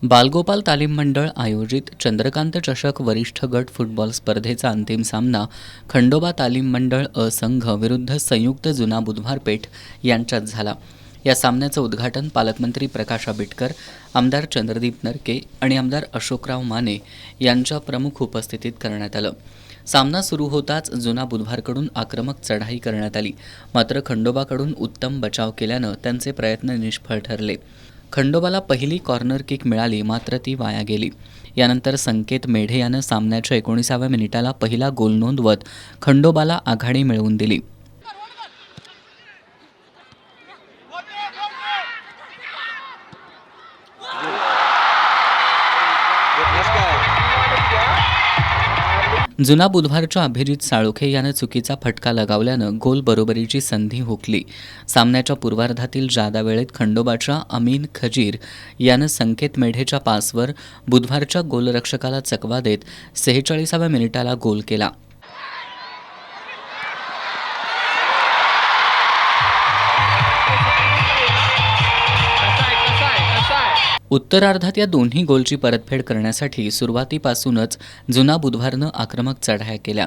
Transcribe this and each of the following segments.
बालगोपाल तालीम मंडळ आयोजित चंद्रकांत चषक वरिष्ठ गट फुटबॉल स्पर्धेचा अंतिम सामना खंडोबा तालीम मंडळ अ संघ विरुद्ध संयुक्त जुना बुधवार पेठ यांच्यात झाला. या सामन्याचं उद्घाटन पालकमंत्री प्रकाश आंबेडकर, आमदार चंद्रदीप नरके आणि आमदार अशोकराव माने यांच्या प्रमुख उपस्थितीत करण्यात आलं. सामना सुरू होताच जुना बुधवारकडून आक्रमक चढाई करण्यात आली, मात्र खंडोबाकडून उत्तम बचाव केल्यानं त्यांचे प्रयत्न निष्फळ ठरले. खंडोबाला पहिली कॉर्नर किक मिळाली, मात्र ती वाया गेली. यानंतर संकेत मेढे यानं सामन्याच्या 19व्या मिनिटाला पहिला गोल नोंदवत खंडोबाला आघाडी मिळवून दिली. जुना बुधवारच्या अभिजित साळोखे यानं चुकीचा फटका लगावल्यानं गोल बरोबरीची संधी हुकली. सामन्याच्या पूर्वार्धातील जादा वेळेत खंडोबाच्या अमीन खजीर यानं संकेत मेढेच्या पासवर बुधवारच्या गोलरक्षकाला चकवा देत 46व्या मिनिटाला गोल केला. उत्तरार्धात या दोन्ही गोलची परतफेड करण्यासाठी सुरुवातीपासूनच जुना बुधवारनं आक्रमक चढाया केल्या.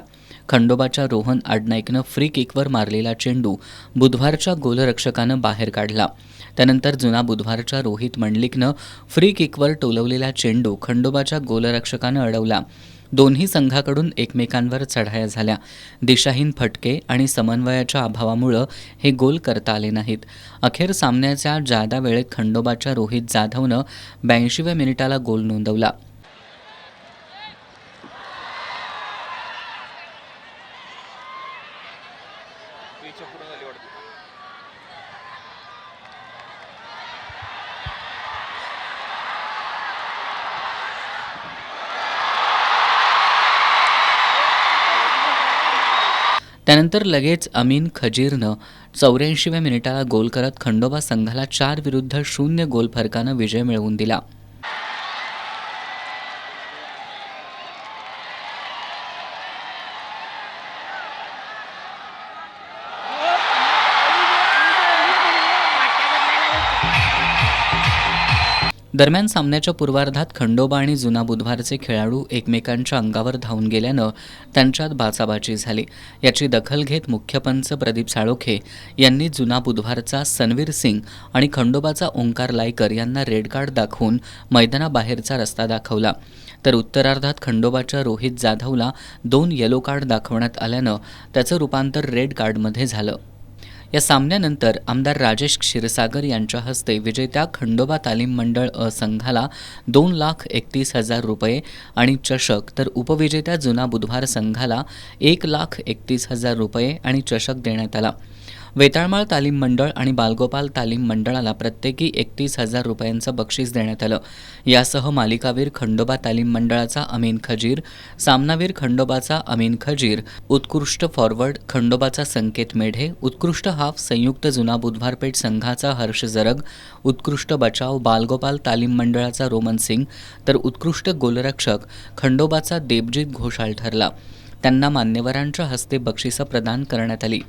खंडोबाच्या रोहन आडनाईकनं फ्री किकवर मारलेला चेंडू बुधवारच्या गोलरक्षकानं बाहेर काढला. त्यानंतर जुना बुधवारच्या रोहित मंडलिकनं फ्री किकवर टोलवलेला चेंडू खंडोबाच्या गोलरक्षकानं अडवला. दोन्ही संघाकडून एकमेकांवर चढाया झाल्या. दिशाहीन फटके आणि समन्वयाच्या अभावामुळं हे गोल करता आले नाहीत. अखेर सामन्याच्या जादा वेळेत खंडोबाच्या रोहित जाधवनं 82व्या मिनिटाला गोल नोंदवला. त्यानंतर लगेच अमीन खजीरनं 84व्या मिनिटाला गोल करत खंडोबा संघाला 4-0 गोल फरकानं विजय मिळवून दिला. दरम्यान सामन्याच्या पूर्वार्धात खंडोबा आणि जुना बुधवारचे खेळाडू एकमेकांच्या अंगावर धावून गेल्यानं त्यांच्यात बाचाबाची झाली. याची दखल घेत मुख्य पंच प्रदीप साळोखे यांनी जुना बुधवारचा सनवीर सिंग आणि खंडोबाचा ओंकार लायकर यांना रेड कार्ड दाखवून मैदानाबाहेरचा रस्ता दाखवला. तर उत्तरार्धात खंडोबाच्या रोहित जाधवला 2 येलो कार्ड दाखवण्यात आल्यानं त्याचं रूपांतर रेड कार्डमध्ये झालं. या सामन्यानंतर आमदार राजेश क्षीरसागर यांच्या हस्ते विजेत्या खंडोबा तालीम मंडळ अ संघाला 2,31,000 रुपये आणि चषक, तर उपविजेत्या जुना बुधवार संघाला 1,31,000 रुपये आणि चषक देण्यात आला. वेताळमाळ तालीम मंडळ आणि बालगोपाल तालीम मंडळाला प्रत्येकी 31,000 रुपयांचं बक्षीस देण्यात आलं. यासह मालिकावीर खंडोबा तालीम मंडळाचा अमीन खजीर, सामनावीर खंडोबाचा अमीन खजीर, उत्कृष्ट फॉरवर्ड खंडोबाचा संकेत मेढे, उत्कृष्ट हाफ संयुक्त जुना बुधवारपेठ संघाचा हर्ष जरग, उत्कृष्ट बचाव बालगोपाल तालीम मंडळाचा रोमन सिंग, तर उत्कृष्ट गोलरक्षक खंडोबाचा देबजीत घोषाल ठरला. त्यांना मान्यवरांच्या हस्ते बक्षिसं प्रदान करण्यात आली.